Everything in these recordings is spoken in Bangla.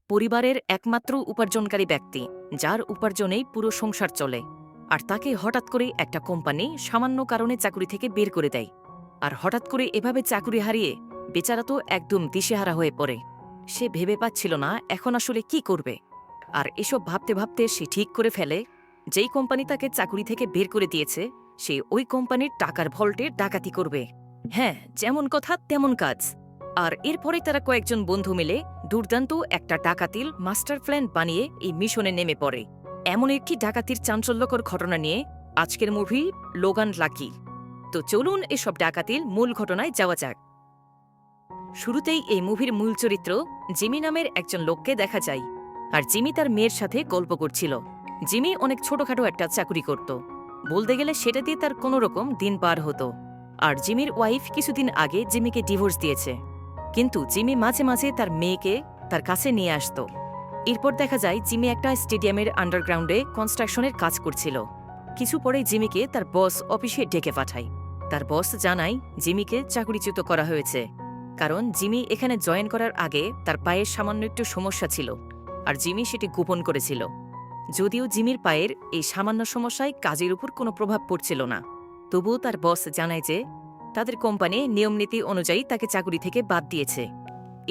পরিবারের একমাত্র উপার্জনকারী ব্যক্তি, যার উপার্জনেই পুরো সংসার চলে। আর তাকে হঠাৎ করে একটা কোম্পানি সামান্য কারণে চাকরি থেকে বের করে দেয়। আর হঠাৎ করে এভাবে চাকরি হারিয়ে বেচারা তো একদম দিশেহারা হয়ে পড়ে। সে ভেবে পাচ্ছিল না এখন আসলে কি করবে। আর এসব ভাবতে ভাবতে সে ঠিক করে ফেলে, যেই কোম্পানি তাকে চাকরি থেকে বের করে দিয়েছে সে ওই কোম্পানির টাকার ভল্টে ডাকাতি করবে। হ্যাঁ, যেমন কথা তেমন কাজ। আর এরপরে তারা কয়েকজন বন্ধু মিলে দুর্দান্ত একটা ডাকাতির মাস্টার প্ল্যান বানিয়ে এই মিশনে নেমে পড়ে। এমন একটি ডাকাতির চাঞ্চল্যকর ঘটনা নিয়ে আজকের মুভি লোগান লাকি। তো চলুন এসব ডাকাতির মূল ঘটনায় যাওয়া যাক। শুরুতেই এই মুভির মূল চরিত্র জিমি নামের একজন লোককে দেখা যায়। আর জিমি তার মেয়ের সাথে গল্প করছিল। জিমি অনেক ছোটখাটো একটা চাকরি করত, বলতে গেলে সেটা দিয়ে তার কোনোরকম দিন পার হতো। আর জিমির ওয়াইফ কিছুদিন আগে জিমিকে ডিভোর্স দিয়েছে, কিন্তু জিমি মাঝে মাঝে তার মেয়েকে তার কাছে নিয়ে আসত। এরপর দেখা যায় জিমি একটা স্টেডিয়ামের আন্ডারগ্রাউন্ডে কনস্ট্রাকশনের কাজ করছিল। কিছু পরে জিমিকে তার বস অফিসে ডেকে পাঠায়। তার বস জানায় জিমিকে চাকরিচ্যুত করা হয়েছে, কারণ জিমি এখানে জয়েন করার আগে তার পায়ের সামান্য একটু সমস্যা ছিল, আর জিমি সেটি গোপন করেছিল। যদিও জিমির পায়ের এই সামান্য সমস্যায় কাজের উপর কোনো প্রভাব পড়ছিল না, তবুও তার বস জানায় যে তাদের কোম্পানি নিয়মনীতি অনুযায়ী তাকে চাকরি থেকে বাদ দিয়েছে।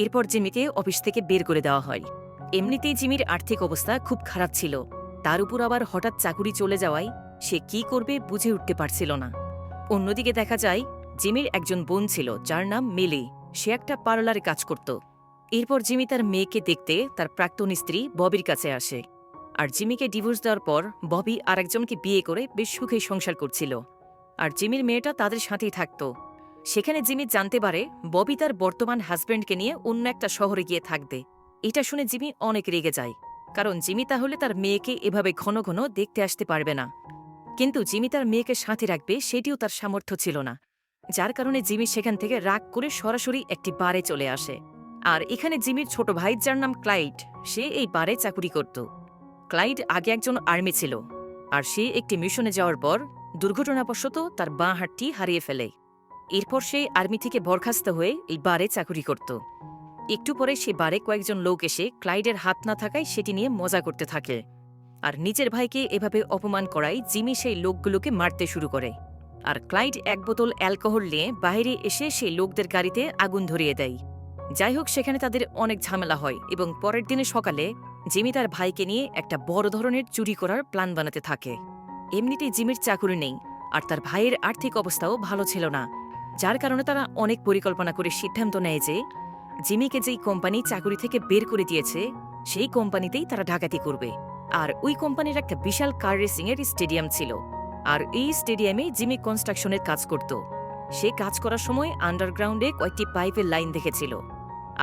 এরপর জিমিকে অফিস থেকে বের করে দেওয়া হয়। এমনিতেই জিমির আর্থিক অবস্থা খুব খারাপ ছিল, তার উপর আবার হঠাৎ চাকরি চলে যাওয়ায় সে কি করবে বুঝে উঠতে পারছিল না। অন্যদিকে দেখা যায় জিমির একজন বোন ছিল যার নাম মিলি। সে একটা পার্লারে কাজ করত। এরপর জিমি তার মেয়েকে দেখতে তার প্রাক্তন স্ত্রী ববির কাছে আসে। আর জিমিকে ডিভোর্স দেওয়ার পর ববি আরেকজনকে বিয়ে করে বেশ সুখে সংসার করছিল, আর জিমির মেয়েটা তাদের সাথেই থাকত। সেখানে জিমি জানতে পারে ববি তার বর্তমান হাজব্যান্ডকে নিয়ে অন্য একটা শহরে গিয়ে থাকবে। এটা শুনে জিমি অনেক রেগে যায়, কারণ জিমি তাহলে তার মেয়েকে এভাবে ঘন ঘন দেখতে আসতে পারবে না। কিন্তু জিমি তার মেয়েকে সাথে রাখবে সেটিও তার সামর্থ্য ছিল না, যার কারণে জিমি সেখান থেকে রাগ করে সরাসরি একটি বারে চলে আসে। আর এখানে জিমির ছোট ভাই যার নাম ক্লাইড, সে এই বারে চাকুরি করত। ক্লাইড আগে একজন আর্মি ছিল, আর সে একটি মিশনে যাওয়ার পর দুর্ঘটনাবশত তার বাঁ হাতটি হারিয়ে ফেলে। এরপর সে আর্মি থেকে বরখাস্ত হয়ে এই বারে চাকুরি করত। একটু পরে সে বারে কয়েকজন লোক এসে ক্লাইডের হাত না থাকায় সেটি নিয়ে মজা করতে থাকে। আর নিজের ভাইকে এভাবে অপমান করায় জিমি সেই লোকগুলোকে মারতে শুরু করে। আর ক্লাইড এক বোতল অ্যালকোহল নিয়ে বাইরে এসে সেই লোকদের গাড়িতে আগুন ধরিয়ে দেয়। যাই হোক, সেখানে তাদের অনেক ঝামেলা হয় এবং পরের দিনে সকালে জিমি তার ভাইকে নিয়ে একটা বড় ধরনের চুরি করার প্ল্যান বানাতে থাকে। এমনিতেই জিমির চাকুরি নেই, আর তার ভাইয়ের আর্থিক অবস্থাও ভালো ছিল না, যার কারণে তারা অনেক পরিকল্পনা করে সিদ্ধান্ত নেয় যে জিমিকে যেই কোম্পানি চাকুরি থেকে বের করে দিয়েছে সেই কোম্পানিতেই তারা ডাকাতি করবে। আর ওই কোম্পানির একটা বিশাল কার রেসিংয়ের স্টেডিয়াম ছিল, আর এই স্টেডিয়ামে জিমি কনস্ট্রাকশনের কাজ করত। সে কাজ করার সময় আন্ডারগ্রাউন্ডে কয়েকটি পাইপের লাইন দেখেছিল।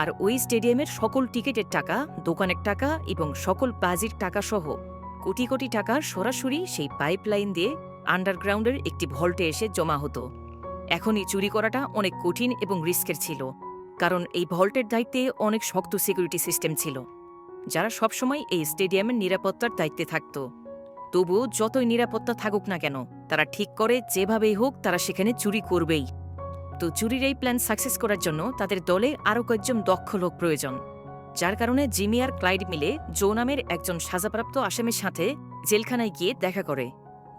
আর ওই স্টেডিয়ামের সকল টিকিটের টাকা, দোকানের টাকা এবং সকল বাজির টাকা সহ কোটি কোটি টাকা সরাসরি সেই পাইপ লাইন দিয়ে আন্ডারগ্রাউন্ডের একটি ভল্টে এসে জমা হতো। এখন এই চুরি করাটা অনেক কঠিন এবং রিস্কের ছিল, কারণ এই ভল্টের দায়িত্বে অনেক শক্ত সিকিউরিটি সিস্টেম ছিল, যারা সবসময় এই স্টেডিয়ামের নিরাপত্তার দায়িত্বে থাকত। তবুও যতই নিরাপত্তা থাকুক না কেন, তারা ঠিক করে যেভাবেই হোক তারা সেখানে চুরি করবেই। তো চুরির এই প্ল্যান সাকসেস করার জন্য তাদের দলে আরও কয়েকজন দক্ষ লোক প্রয়োজন, যার কারণে জিমি আর ক্লাইড মিলে জো নামের একজন সাজাপ্রাপ্ত আসামির সাথে জেলখানায় গিয়ে দেখা করে।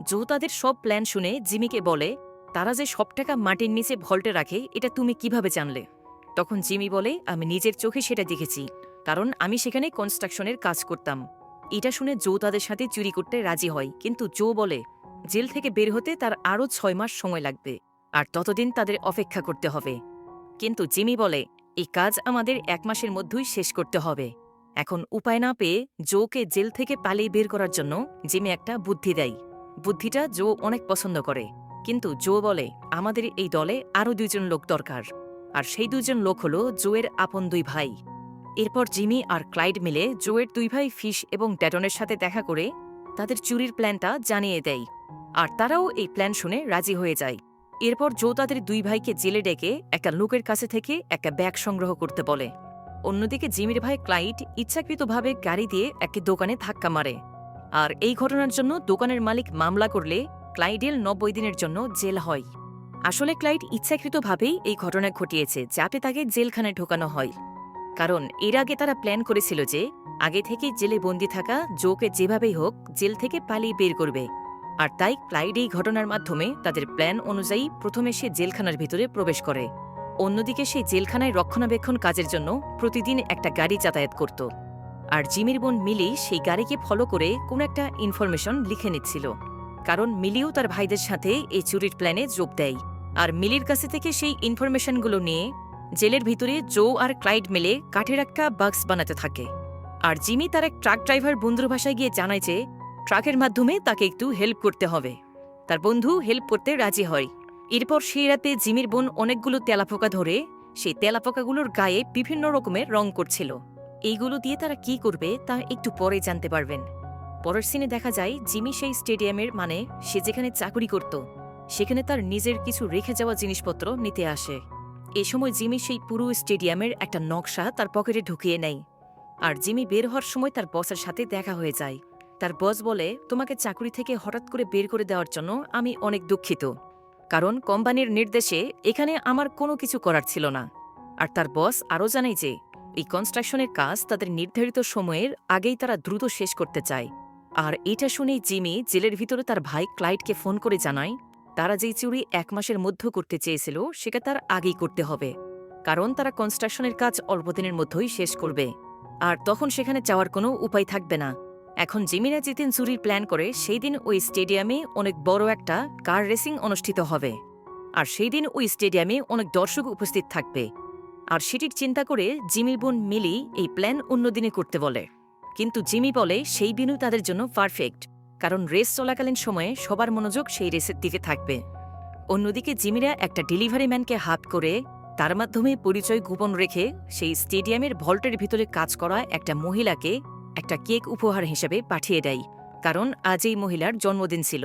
জো তাদের সব প্ল্যান শুনে জিমিকে বলে, তারা যে সব টাকা মাটির নিচে ভল্টে রাখে এটা তুমি কিভাবে জানলে? তখন জিমি বলে, আমি নিজের চোখে সেটা দেখেছি, কারণ আমি সেখানে কনস্ট্রাকশনের কাজ করতাম। এটা শুনে জো তাদের সাথে চুরি করতে রাজি হয়, কিন্তু জো বলে জেল থেকে বের হতে তার আরও 6 মাস সময় লাগবে, আর ততদিন তাদের অপেক্ষা করতে হবে। কিন্তু জিমি বলে, এই কাজ আমাদের 1 মাসের মধ্যেই শেষ করতে হবে। এখন উপায় না পেয়ে জোকে জেল থেকে পালিয়ে বের করার জন্য জিমি একটা বুদ্ধি দেয়। বুদ্ধিটা জো অনেক পছন্দ করে, কিন্তু জো বলে, আমাদের এই দলে আরও 2 জন লোক দরকার, আর সেই 2 জন লোক হল জোয়ের আপন 2 ভাই। এরপর জিমি আর ক্লাইড মিলে জোয়ের 2 ভাই ফিশ এবং ড্যাটনের সাথে দেখা করে তাদের চুরির প্ল্যানটা জানিয়ে দেয়, আর তারাও এই প্ল্যান শুনে রাজি হয়ে যায়। এরপর জো তাদের 2 ভাইকে জেলে ডেকে একটা লোকের কাছে থেকে একটা ব্যাগ সংগ্রহ করতে বলে। অন্যদিকে জিমির ভাই ক্লাইড ইচ্ছাকৃতভাবে গাড়ি দিয়ে একটি দোকানে ধাক্কা মারে, আর এই ঘটনার জন্য দোকানের মালিক মামলা করলে ক্লাইডের 90 দিনের জন্য জেল হয়। আসলে ক্লাইড ইচ্ছাকৃতভাবেই এই ঘটনা ঘটিয়েছে যাতে তাকে জেলখানায় ঢোকানো হয়। কারণ এর আগে তারা প্ল্যান করেছিল যে আগে থেকে জেলে বন্দি থাকা জোকে যেভাবেই হোক জেল থেকে পালিয়ে বের করবে। আর তাই ক্লাইড এই ঘটনার মাধ্যমে তাদের প্ল্যান অনুযায়ী প্রথমে সে জেলখানার ভিতরে প্রবেশ করে। অন্যদিকে সেই জেলখানায় রক্ষণাবেক্ষণ কাজের জন্য প্রতিদিন একটা গাড়ি যাতায়াত করত। আর জিমির বোন মিলি সেই গাড়িকে ফলো করে কোনো একটা ইনফরমেশন লিখে নিচ্ছিল, কারণ মিলিও তার ভাইদের সাথে এই চুরির প্ল্যানে যোগ দেয়। আর মিলির কাছে থেকে সেই ইনফরমেশনগুলো নিয়ে জেলের ভিতরে জো আর ক্লাইড মিলে কাঠের একটা বাক্স বানাতে থাকে। আর জিমি তার এক ট্রাক ড্রাইভার বন্ধুর ভাষায় গিয়ে জানায় যে ট্রাকের মাধ্যমে তাকে একটু হেল্প করতে হবে। তার বন্ধু হেল্প করতে রাজি হয়। এরপর সেই রাতে জিমির বোন অনেকগুলো তেলাপোকা ধরে সেই তেলাপোকাগুলোর গায়ে বিভিন্ন রকমের রং করছিল। এইগুলো দিয়ে তারা কি করবে তা একটু পরে জানতে পারবেন। পরের সিনে দেখা যায় জিমি সেই স্টেডিয়ামের মানে সে যেখানে চাকরি করত সেখানে তার নিজের কিছু রেখে যাওয়া জিনিসপত্র নিতে আসে। এ সময় জিমি সেই পুরো স্টেডিয়ামের একটা নকশা তার পকেটে ঢুকিয়ে নেয়। আর জিমি বের হওয়ার সময় তার বসের সাথে দেখা হয়ে যায়। তার বস বলে, তোমাকে চাকরি থেকে হঠাৎ করে বের করে দেওয়ার জন্য আমি অনেক দুঃখিত, কারণ কোম্পানির নির্দেশে এখানে আমার কোনো কিছু করার ছিল না। আর তার বস আরও জানায় যে এই কনস্ট্রাকশনের কাজ তাদের নির্ধারিত সময়ের আগেই তারা দ্রুত শেষ করতে চায়। আর এটা শুনেই জিমি জেলের ভিতরে তার ভাই ক্লাইডকে ফোন করে জানায় তারা যেই চুরি 1 মাসের মধ্যে করতে চেয়েছিল সেটা তার আগেই করতে হবে, কারণ তারা কনস্ট্রাকশনের কাজ অল্প দিনের মধ্যেই শেষ করবে। আর তখন সেখানে যাওয়ার কোনো উপায় থাকবে না। এখন জিমিরা যেদিন চুরির প্ল্যান করে সেই দিন ওই স্টেডিয়ামে অনেক বড় একটা কার রেসিং অনুষ্ঠিত হবে। আর সেই দিন ওই স্টেডিয়ামে অনেক দর্শক উপস্থিত থাকবে। আর সেটির চিন্তা করে জিমির বোন মিলি এই প্ল্যান অন্যদিনে করতে বলে। কিন্তু জিমি বলে সেই দিনও তাদের জন্য পারফেক্ট, কারণ রেস চলাকালীন সময়ে সবার মনোযোগ সেই রেসের দিকে থাকবে। অন্যদিকে জিমিরা একটা ডেলিভারি ম্যানকে হাত করে তার মাধ্যমে পরিচয় গোপন রেখে সেই স্টেডিয়ামের ভল্টের ভিতরে কাজ করা একটা মহিলাকে একটা কেক উপহার হিসেবে পাঠিয়ে দেয়, কারণ আজ এই মহিলার জন্মদিন ছিল।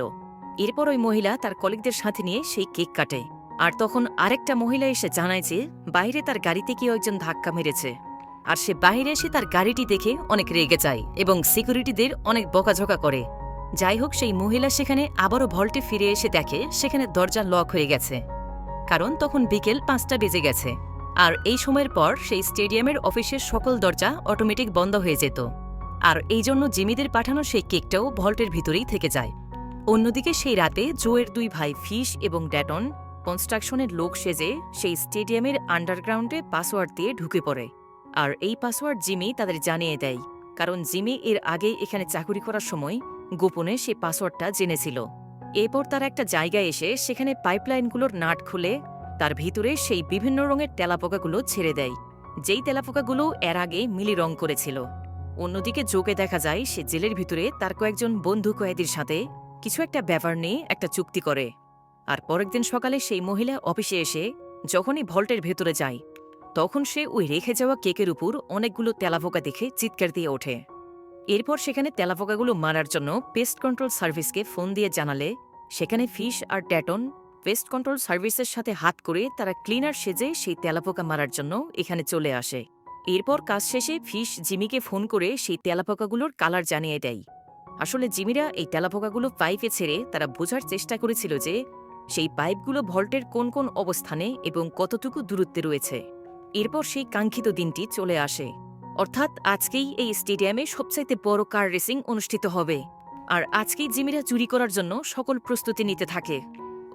এরপর ওই মহিলা তার কলিগদের সাথে নিয়ে সেই কেক কাটে। আর তখন আরেকটা মহিলা এসে জানায় যে বাইরে তার গাড়িতে কেউ একজন ধাক্কা মেরেছে। আর সে বাইরে এসে তার গাড়িটি দেখে অনেক রেগে যায় এবং সিকিউরিটিদের অনেক বকাঝকা করে। যাই হোক, সেই মহিলা সেখানে আবারও ভল্টে ফিরে এসে দেখে সেখানে দরজা লক হয়ে গেছে, কারণ তখন বিকেল 5টা বেজে গেছে। আর এই সময়ের পর সেই স্টেডিয়ামের অফিসের সকল দরজা অটোমেটিক বন্ধ হয়ে যেত। আর এই জন্য জিমিদের পাঠানো সেই কেকটাও ভল্টের ভিতরেই থেকে যায়। অন্যদিকে সেই রাতে জোয়ের 2 ভাই ফিশ এবং ড্যাটন কনস্ট্রাকশনের লোক সেজে সেই স্টেডিয়ামের আন্ডারগ্রাউন্ডে পাসওয়ার্ড দিয়ে ঢুকে পড়ে। আর এই পাসওয়ার্ড জিমি তাদের জানিয়ে দেয়, কারণ জিমি এর আগে এখানে চাকুরি করার সময় গোপনে সেই পাসওয়ার্ডটা জেনেছিল। এরপর তারা একটা জায়গায় এসে সেখানে পাইপলাইনগুলোর নাট খুলে তার ভিতরে সেই বিভিন্ন রঙের তেলাপোকাগুলো ছেড়ে দেয়, যেই তেলাপোকাগুলো এর আগে মিলি রং করেছিল। অন্যদিকে জোকে দেখা যায় সে জেলের ভিতরে তার কয়েকজন বন্ধু কয়েদির সাথে কিছু একটা ব্যাপার নিয়ে একটা চুক্তি করে। আর পরের দিন সকালে সেই মহিলা অফিসে এসে যখনই ভল্টের ভেতরে যায় তখন সে ওই রেখে যাওয়া কেকের উপর অনেকগুলো তেলাপোকা দেখে চিৎকার দিয়ে ওঠে। এরপর সেখানে তেলাপোকাগুলো মারার জন্য পেস্ট কন্ট্রোল সার্ভিসকে ফোন দিয়ে জানালে সেখানে ফিশ আর ট্যাটন পেস্ট কন্ট্রোল সার্ভিসের সাথে হাত করে তারা ক্লিনার সেজে সেই তেলাপোকা মারার জন্য এখানে চলে আসে। এরপর কাজ শেষে ফিশ জিমিকে ফোন করে সেই তেলাপোকাগুলোর কালার জানিয়ে দেয়। আসলে জিমিরা এই তেলাপোকাগুলো পাইপে ছেড়ে তারা বোঝার চেষ্টা করেছিল যে সেই পাইপগুলো ভল্টের কোন কোন অবস্থানে এবং কতটুকু দূরত্বে রয়েছে। এরপর সেই কাঙ্ক্ষিত দিনটি চলে আসে, অর্থাৎ আজকেই এই স্টেডিয়ামে সবচাইতে বড় কার রেসিং অনুষ্ঠিত হবে। আর আজকেই জিমিরা চুরি করার জন্য সকল প্রস্তুতি নিতে থাকে।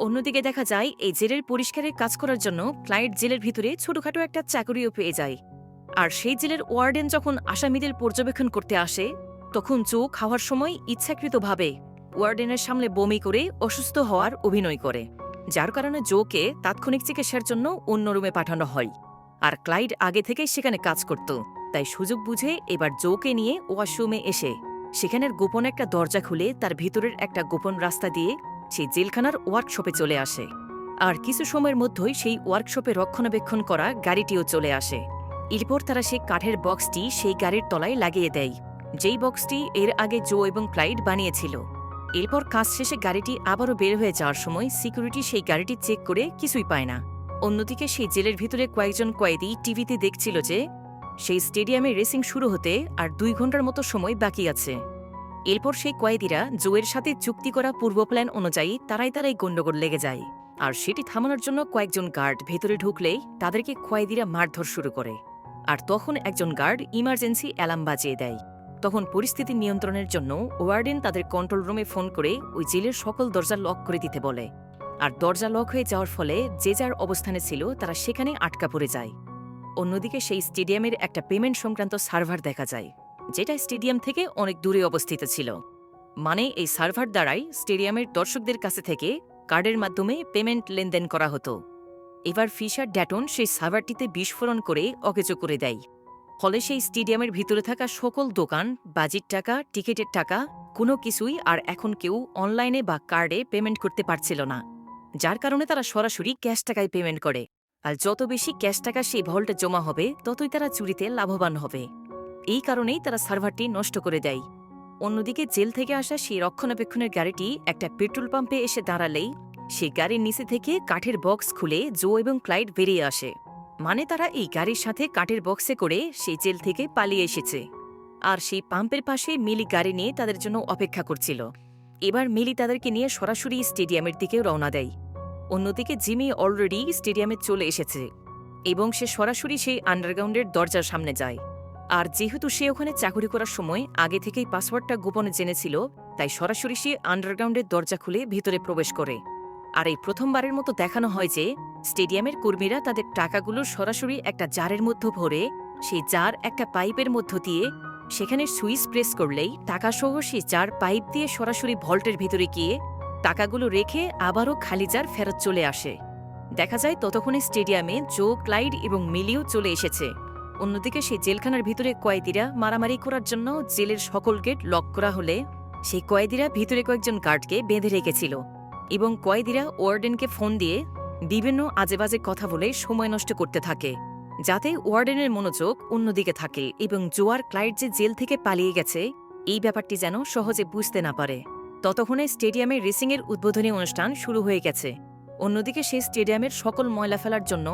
অন্যদিকে দেখা যায় এই জেলের পরিষ্কারের কাজ করার জন্য ক্লাইড জেলের ভিতরে ছোটখাটো একটা চাকরিও পেয়ে যায়। আর সেই জেলের ওয়ার্ডেন যখন আসামিদের পর্যবেক্ষণ করতে আসে তখন জো খাওয়ার সময় ইচ্ছাকৃতভাবে ওয়ার্ডেনের সামনে বমি করে অসুস্থ হওয়ার অভিনয় করে, যার কারণে জোকে তাৎক্ষণিক চিকিৎসার জন্য অন্য রুমে পাঠানো হয়। আর ক্লাইড আগে থেকেই সেখানে কাজ করত, তাই সুযোগ বুঝে এবার জোকে নিয়ে ওয়াশরুমে এসে সেখানের গোপন একটা দরজা খুলে তার ভিতরের একটা গোপন রাস্তা দিয়ে সেই জেলখানার ওয়ার্কশপে চলে আসে। আর কিছু সময়ের মধ্যেই সেই ওয়ার্কশপে রক্ষণাবেক্ষণ করা গাড়িটিও চলে আসে। এরপর তারা সেই কাঠের বক্সটি সেই গাড়ির তলায় লাগিয়ে দেয়, যেই বক্সটি এর আগে জো এবং ক্লাইড বানিয়েছিল। এরপর কাজ শেষে গাড়িটি আবারও বের হয়ে যাওয়ার সময় সিকিউরিটি সেই গাড়িটি চেক করে কিছুই পায় না। অন্যদিকে সেই জেলের ভিতরে কয়েকজন কয়েদি টিভিতে দেখছিল যে সেই স্টেডিয়ামে রেসিং শুরু হতে আর 2 ঘন্টার মতো সময় বাকি আছে। এরপর সেই কয়েদিরা জোয়ের সাথে চুক্তি করা পূর্ব প্ল্যান অনুযায়ী তারাই গণ্ডগোল লেগে যায়। আর সেটি থামানোর জন্য কয়েকজন গার্ড ভেতরে ঢুকলেই তাদেরকে কয়েদিরা মারধর শুরু করে। আর তখন একজন গার্ড ইমার্জেন্সি অ্যালার্ম বাজিয়ে দেয়। তখন পরিস্থিতি নিয়ন্ত্রণের জন্য ওয়ার্ডেন তাদের কন্ট্রোল রুমে ফোন করে ওই জেলের সকল দরজা লক করে দিতে বলে। আর দরজা লক হয়ে যাওয়ার ফলে যে যার অবস্থানে ছিল তারা সেখানে আটকা পড়ে যায়। অন্যদিকে সেই স্টেডিয়ামের একটা পেমেন্ট সংক্রান্ত সার্ভার দেখা যায়, যেটা স্টেডিয়াম থেকে অনেক দূরে অবস্থিত ছিল। মানে এই সার্ভার দ্বারাই স্টেডিয়ামের দর্শকদের কাছে থেকে কার্ডের মাধ্যমে পেমেন্ট লেনদেন করা হতো। এবার ফিশার ড্যাটন সেই সার্ভারটিতে বিস্ফোরণ করে অকেজো করে দেয়। ফলে সেই স্টেডিয়ামের ভিতরে থাকা সকল দোকান, বাজির টাকা, টিকিটের টাকা কোনো কিছুই আর এখন কেউ অনলাইনে বা কার্ডে পেমেন্ট করতে পারছিল না। যার কারণে তারা সরাসরি ক্যাশ টাকায় পেমেন্ট করে। আর যত বেশি ক্যাশ টাকা সেই ভল্টে জমা হবে ততই তারা চুরিতে লাভবান হবে। এই কারণেই তারা সার্ভারটি নষ্ট করে দেয়। অন্যদিকে জেল থেকে আসা সেই রক্ষণাবেক্ষণের গাড়িটি একটা পেট্রোল পাম্পে এসে দাঁড়ালেই সেই গাড়ির নিচে থেকে কাঠের বক্স খুলে জো এবং ক্লাইড বেরিয়ে আসে। মানে তারা এই গাড়ির সাথে কাঠের বক্সে করে সেই জেল থেকে পালিয়ে এসেছে। আর সেই পাম্পের পাশে মিলি গাড়ি নিয়ে তাদের জন্য অপেক্ষা করছিল। এবার মিলি তাদেরকে নিয়ে সরাসরি স্টেডিয়ামের দিকে রওনা দেয়। অন্যদিকে জিমি অলরেডি স্টেডিয়ামে চলে এসেছে এবং সে সরাসরি সেই আন্ডারগ্রাউন্ডের দরজার সামনে যায়। আর যেহেতু সে ওখানে চাকরি করার সময় আগে থেকেই পাসওয়ার্ডটা গোপনে জেনেছিল, তাই সরাসরি সে আন্ডারগ্রাউন্ডের দরজা খুলে ভিতরে প্রবেশ করে। আর এই প্রথমবারের মতো দেখানো হয় যে স্টেডিয়ামের কর্মীরা তাদের টাকাগুলো সরাসরি একটা জারের মধ্যে ভরে সেই জার একটা পাইপের মধ্য দিয়ে সেখানে সুইচ প্রেস করলেই টাকাসহ সেই জার পাইপ দিয়ে সরাসরি ভল্টের ভিতরে গিয়ে টাকাগুলো রেখে আবারও খালি জার ফেরত চলে আসে। দেখা যায় ততক্ষণে স্টেডিয়ামে জো, ক্লাইড এবং মিলিও চলে এসেছে। অন্যদিকে সেই জেলখানার ভিতরে কয়েদিরা মারামারি করার জন্য জেলের সকল গেট লক করা হলে সেই কয়েদিরা ভিতরে কয়েকজন গার্ডকে বেঁধে রেখেছিল এবং কয়েদিরা ওয়ার্ডেনকে ফোন দিয়ে বিভিন্ন আজেবাজে কথা বলে সময় নষ্ট করতে থাকে, যাতে ওয়ার্ডেনের মনোযোগ অন্যদিকে থাকে এবং জো আর ক্লাইড যে জেল থেকে পালিয়ে গেছে এই ব্যাপারটি যেন সহজে বুঝতে না পারে। ততক্ষণে স্টেডিয়ামে রেসিংয়ের উদ্বোধনী অনুষ্ঠান শুরু হয়ে গেছে। অন্যদিকে সেই স্টেডিয়ামের সকল ময়লা ফেলার জন্য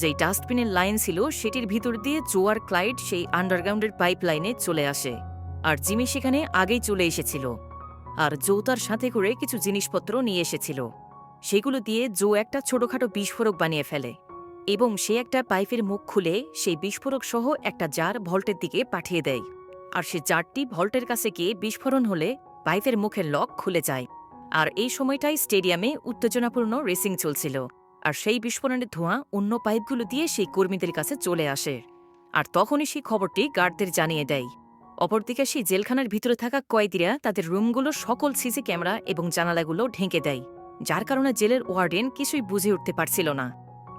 যেই ডাস্টবিনের লাইন ছিল সেটির ভিতর দিয়ে জো আর ক্লাইড সেই আন্ডারগ্রাউন্ডের পাইপ লাইনে চলে আসে। আর জিমি সেখানে আগেই চলে এসেছিল। আর জো তার সাথে করে কিছু জিনিসপত্র নিয়ে এসেছিল। সেগুলো দিয়ে জো একটা ছোটখাটো বিস্ফোরক বানিয়ে ফেলে এবং সে একটা পাইপের মুখ খুলে সেই বিস্ফোরক সহ একটা জার ভল্টের দিকে পাঠিয়ে দেয়। আর সে জারটি ভল্টের কাছে গিয়ে বিস্ফোরণ হলে পাইপের মুখের লক খুলে যায়। আর এই সময়টাই স্টেডিয়ামে উত্তেজনাপূর্ণ রেসিং চলছিল। আর সেই বিস্ফোরণের ধোঁয়া অন্য পাইপগুলো দিয়ে সেই কর্মীদের কাছে চলে আসে। আর তখনই সেই খবরটি গার্ডদের জানিয়ে দেয়। অপরদিকে সেই জেলখানার ভিতরে থাকা কয়েদিরা তাদের রুমগুলোর সকল সিসি ক্যামেরা এবং জানালাগুলো ঢেকে দেয়, যার কারণে জেলের ওয়ার্ডেন কিছুই বুঝে উঠতে পারছিল না।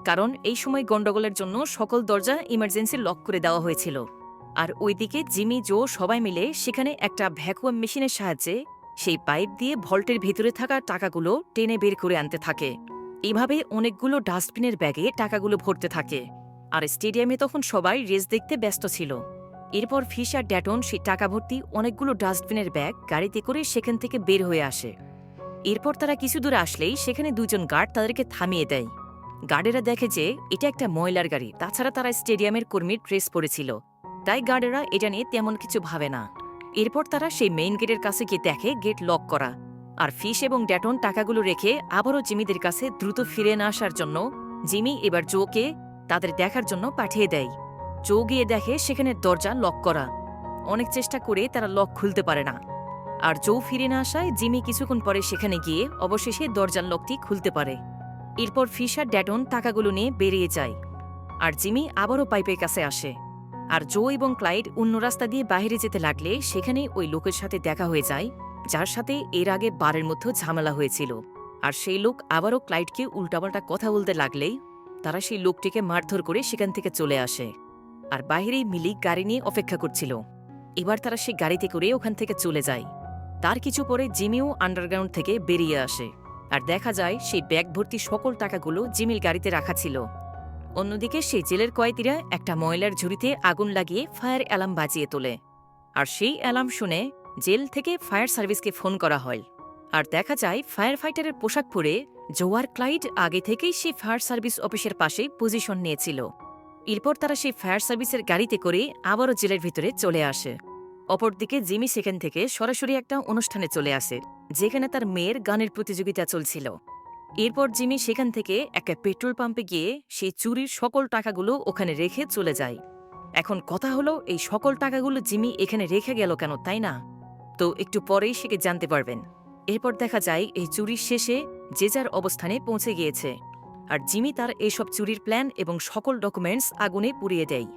কারণ এই সময় গণ্ডগোলের জন্য সকল দরজা ইমার্জেন্সি লক করে দেওয়া হয়েছিল। আর ওইদিকে জিমি, জো সবাই মিলে সেখানে একটা ভ্যাকুয়াম মেশিনের সাহায্যে সেই পাইপ দিয়ে ভল্টের ভিতরে থাকা টাকাগুলো টেনে বের করে আনতে থাকে। এভাবে অনেকগুলো ডাস্টবিনের ব্যাগে টাকাগুলো ভরতে থাকে। আর স্টেডিয়ামে তখন সবাই রেস দেখতে ব্যস্ত ছিল। এরপর ফিশার ড্যাটন সেই টাকা ভর্তি অনেকগুলো ডাস্টবিনের ব্যাগ গাড়িতে করে সেখান থেকে বের হয়ে আসে। এরপর তারা কিছু দূর আসলেই সেখানে দুজন গার্ড তাদেরকে থামিয়ে দেয়। গার্ডেরা দেখে যে এটা একটা ময়লার গাড়ি, তাছাড়া তারা স্টেডিয়ামের কর্মীর ড্রেস পরেছিল, তাই গার্ডেরা এটা নিয়ে তেমন কিছু ভাবে না। এরপর তারা সেই মেইন গেটের কাছে গিয়ে দেখে গেট লক করা। আর ফিশ এবং ড্যাটন টাকাগুলো রেখে আবারও জিমিদের কাছে দ্রুত ফিরে না আসার জন্য জিমি এবার জোকে তাদের দেখার জন্য পাঠিয়ে দেয়। জো গিয়ে দেখে সেখানে দরজা লক করা। অনেক চেষ্টা করে তারা লক খুলতে পারে না। আর জো ফিরে না আসায় জিমি কিছুক্ষণ পরে সেখানে গিয়ে অবশেষে দরজার লকটি খুলতে পারে। এরপর ফিশার ড্যাটন টাকাগুলো নিয়ে বেরিয়ে যায়। আর জিমি আবারও পাইপের কাছে আসে। আর জো এবং ক্লাইড অন্য রাস্তা দিয়ে বাইরে যেতে লাগলে সেখানে ওই লোকের সাথে দেখা হয়ে যায়, যার সাথে এর আগে বারের মধ্যে ঝামেলা হয়েছিল। আর সেই লোক আবারও ক্লাইডকে উল্টাপাল্টা কথা বলতে লাগলেই তারা সেই লোকটিকে মারধর করে সেখান থেকে চলে আসে। আর বাইরেই মিলি গাড়ি নিয়ে অপেক্ষা করছিল। এবার তারা সেই গাড়িতে করে ওখান থেকে চলে যায়। তার কিছু পরে জিমিও আন্ডারগ্রাউন্ড থেকে বেরিয়ে আসে। আর দেখা যায় সেই ব্যাগ ভর্তি সকল টাকাগুলো জিমির গাড়িতে রাখা ছিল। অন্যদিকে সেই জেলের কয়েদিরা একটা ময়লার ঝুড়িতে আগুন লাগিয়ে ফায়ার অ্যালার্ম বাজিয়ে তোলে। আর সেই অ্যালার্ম শুনে জেল থেকে ফায়ার সার্ভিসকে ফোন করা হয়। আর দেখা যায় ফায়ার ফাইটারের পোশাক পরে জো আর ক্লাইড আগে থেকেই সেই ফায়ার সার্ভিস অফিসের পাশে পজিশন নিয়েছিল। এরপর তারা সেই ফায়ার সার্ভিসের গাড়িতে করে আবারও জেলের ভিতরে চলে আসে। অপরদিকে জিমি সেখান থেকে সরাসরি একটা অনুষ্ঠানে চলে আসে, যেখানে তার মেয়ের গানের প্রতিযোগিতা চলছিল। এরপর জিমি সেখান থেকে একটা পেট্রোল পাম্পে গিয়ে সেই চুরির সকল টাকাগুলো ওখানে রেখে চলে যায়। এখন কথা হলো এই সকল টাকাগুলো জিমি এখানে রেখে গেল কেন, তাই না? তো একটু পরেই সেকে জানতে পারবেন। এরপর দেখা যায় এই চুরির শেষে যে যার অবস্থানে পৌঁছে গিয়েছে, আর জিমি তার এসব চুরির প্ল্যান এবং সকল ডকুমেন্টস আগুনে পুড়িয়ে দেয়।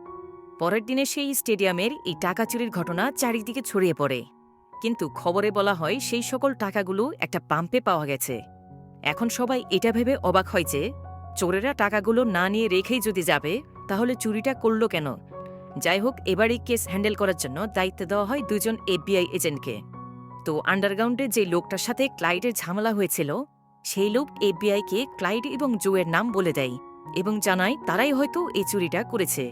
পরের দিনে সেই স্টেডিয়ামের এই টাকা চুরির ঘটনা চারিদিকে ছড়িয়ে পড়ে, কিন্তু খবরে বলা হয় সেই সকল টাকাগুলো একটা পাম্পে পাওয়া গেছে। এখন সবাই এটা ভেবে অবাক হয় যে চোরেরা টাকাগুলো না নিয়ে রেখেই যদি যাবে, তাহলে চুরিটা করল কেন? যাই হোক, এবার এই কেস হ্যান্ডেল করার জন্য দায়িত্ব দেওয়া হয় দুজন FBI এজেন্টকে। তো আন্ডারগ্রাউন্ডে যে লোকটার সাথে ক্লাইডের ঝামেলা হয়েছিল, সেই লোক FBI-কে ক্লাইড এবং জোয়ের নাম বলে দেয় এবং জানায় তারাই হয়তো এই চুরিটা করেছে।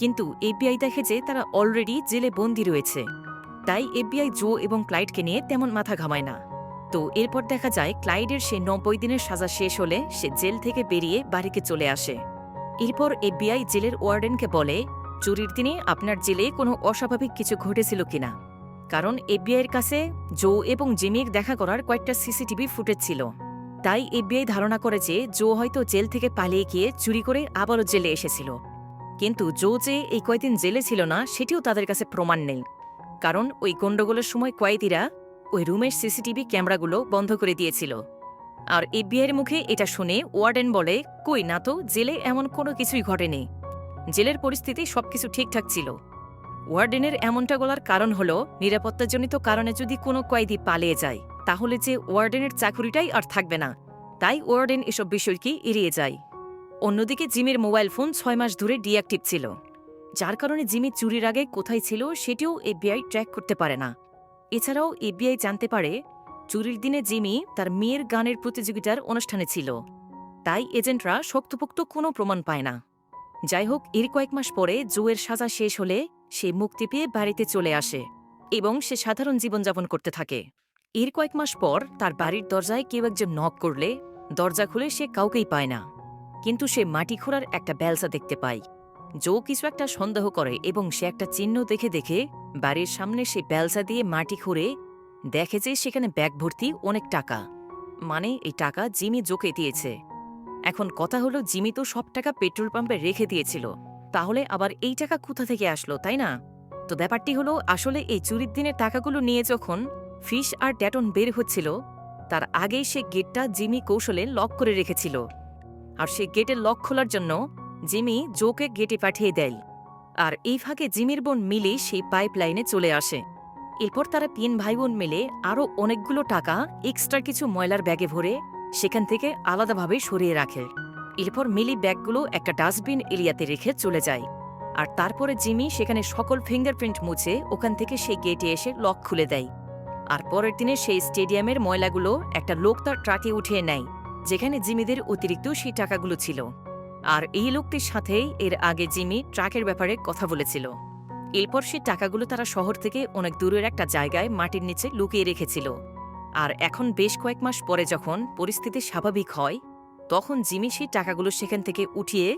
কিন্তু FBI দেখে যে তারা অলরেডি জেলে বন্দী রয়েছে, তাই FBI জো এবং ক্লাইডকে নিয়ে তেমন মাথা ঘামায় না। তো এরপর দেখা যায় ক্লাইডের সে 90 দিনের সাজা শেষ হলে সে জেল থেকে বেরিয়ে বাড়িতে চলে আসে। এরপর FBI জেলের ওয়ার্ডেনকে বলে চুরির দিনে আপনার জেলে কোনো অস্বাভাবিক কিছু ঘটেছিল কিনা, কারণ FBI-এর কাছে জো এবং জিমির দেখা করার কয়েকটা CCTV ফুটেজ ছিল। তাই FBI ধারণা করে যে জো হয়তো জেল থেকে পালিয়ে গিয়ে চুরি করে আবারও জেলে এসেছিল। কিন্তু জো যে এই কয়েকদিন জেলে ছিল না সেটিও তাদের কাছে প্রমাণ নেই, কারণ ওই গণ্ডগোলের সময় কয়েদিরা ওই রুমের CCTV ক্যামেরাগুলো বন্ধ করে দিয়েছিল। আর FBI-এর মুখে এটা শুনে ওয়ার্ডেন বলে, কই না তো, জেলে এমন কোনো কিছুই ঘটেনি, জেলের পরিস্থিতি সবকিছু ঠিকঠাক ছিল। ওয়ার্ডেনের এমনটা বলার কারণ হল নিরাপত্তাজনিত কারণে যদি কোনো কয়েদি পালিয়ে যায়, তাহলে যে ওয়ার্ডেনের চাকুরিটাই আর থাকবে না, তাই ওয়ার্ডেন এসব বিষয়কে এড়িয়ে যায়। অন্যদিকে জিমির মোবাইল ফোন 6 মাস ধরে ডিঅ্যাক্টিভ ছিল, যার কারণে জিমি চুরির আগে কোথায় ছিল সেটিও FBI ট্র্যাক করতে পারে না। এছাড়াও FBI জানতে পারে চুরির দিনে জিমি তার মেয়ের গানের প্রতিযোগিতার অনুষ্ঠানে ছিল, তাই এজেন্টরা শক্তপোক্ত কোনো প্রমাণ পায় না। যাই হোক, এর কয়েক মাস পরে জোয়ের সাজা শেষ হলে সে মুক্তি পেয়ে বাড়িতে চলে আসে এবং সে সাধারণ জীবনযাপন করতে থাকে। এর কয়েক মাস পর তার বাড়ির দরজায় কেউ একজন নক করলে দরজা খুলে সে কাউকেই পায় না, কিন্তু সে মাটি খোঁড়ার একটা ব্যালসা দেখতে পায়। জো কিছু একটা সন্দেহ করে এবং সে একটা চিহ্ন দেখে দেখে বাড়ির সামনে সে ব্যালসা দিয়ে মাটি খুঁড়ে দেখে যে সেখানে ব্যাগ ভর্তি অনেক টাকা, মানে এই টাকা জিমি জোকে দিয়েছে। এখন কথা হলো, জিমি তো সব টাকা পেট্রোল পাম্পে রেখে দিয়েছিল, তাহলে আবার এই টাকা কোথা থেকে আসলো, তাই না? তো ব্যাপারটি হলো, আসলে এই চুরির দিনের টাকাগুলো নিয়ে যখন ফিশ আর ড্যাটন বের হচ্ছিল, তার আগেই সে গেটটা জিমি কৌশলে লক করে রেখেছিল। আর সে গেটের লক খোলার জন্য জিমি জোকে গেটে পাঠিয়ে দেয়। আর এই ফাঁকে জিমির বোন মিলি সেই পাইপ লাইনে চলে আসে। এরপর তারা 3 ভাই বোন মিলে আরও অনেকগুলো টাকা এক্সট্রা কিছু ময়লার ব্যাগে ভরে সেখান থেকে আলাদাভাবে সরিয়ে রাখে। এরপর মিলি ব্যাগগুলো একটা ডাস্টবিন এরিয়াতে রেখে চলে যায়। আর তারপরে জিমি সেখানে সকল ফিঙ্গারপ্রিন্ট মুছে ওখান থেকে সেই গেটে এসে লক খুলে দেয়। আর পরের দিনে সেই স্টেডিয়ামের ময়লাগুলো একটা লোক তার ট্রাকে উঠিয়ে নেয়, যেখানে জিমিদের অতিরিক্ত সেই টাকাগুলো ছিল। আর এই লোকটির সাথেই এর আগে জিমি ট্রাকের ব্যাপারে কথা বলেছিল। এরপর সেই টাকাগুলো তারা শহর থেকে অনেক দূরের একটা জায়গায় মাটির নিচে লুকিয়ে রেখেছিল। আর এখন বেশ কয়েক মাস পরে যখন পরিস্থিতি স্বাভাবিক হয়, তখন জিমি সেই টাকাগুলো সেখান থেকে উঠিয়ে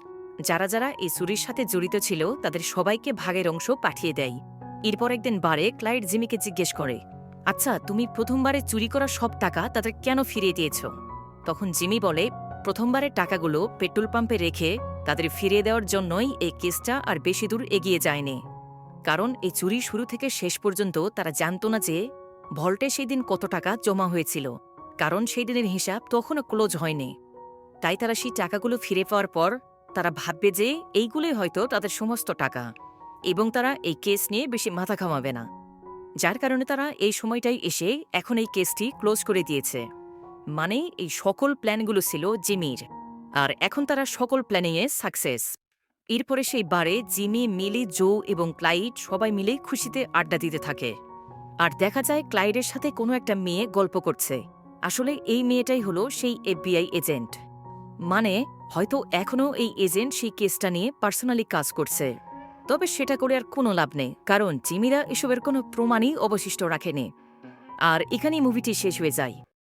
যারা যারা এই চুরির সাথে জড়িত ছিল তাদের সবাইকে ভাগের অংশ পাঠিয়ে দেয়। এরপর একদিন বারে ক্লাইড জিমিকে জিজ্ঞেস করে, আচ্ছা, তুমি প্রথমবারে চুরি করা সব টাকা তাদের কেন ফিরিয়ে দিয়েছ? তখন জিমি বলে, প্রথমবারের টাকাগুলো পেট্রোল পাম্পে রেখে তাদের ফিরিয়ে দেওয়ার জন্যই এই কেসটা আর বেশি দূর এগিয়ে যায়নি। কারণ এই চুরি শুরু থেকে শেষ পর্যন্ত তারা জানত না যে ভল্টে সেই দিন কত টাকা জমা হয়েছিল, কারণ সেই দিনের হিসাব তখনও ক্লোজ হয়নি। তাই তারা সেই টাকাগুলো ফিরে পাওয়ার পর তারা ভাববে যে এইগুলোই হয়তো তাদের সমস্ত টাকা, এবং তারা এই কেস নিয়ে বেশি মাথা ঘামাবে না। যার কারণে তারা এই সময়টাই এসে এখন এই কেসটি ক্লোজ করে দিয়েছে। মানে এই সকল প্ল্যানগুলো ছিল জিমির, আর এখন তারা সকল প্ল্যানিংয়ে সাকসেস। এরপরে সেই বারে জিমি, মিলি, জো এবং ক্লাইড সবাই মিলে খুশিতে আড্ডা দিতে থাকে। আর দেখা যায় ক্লাইডের সাথে কোনো একটা মেয়ে গল্প করছে। আসলে এই মেয়েটাই হলো সেই FBI এজেন্ট। মানে হয়তো এখনও এই এজেন্ট সেই কেসটা নিয়ে পার্সোনালি কাজ করছে, তবে সেটা করে আর কোনো লাভ নেই, কারণ জিমিরা এসবের কোনো প্রমাণই অবশিষ্ট রাখেনি। আর এখানেই মুভিটি শেষ হয়ে যায়।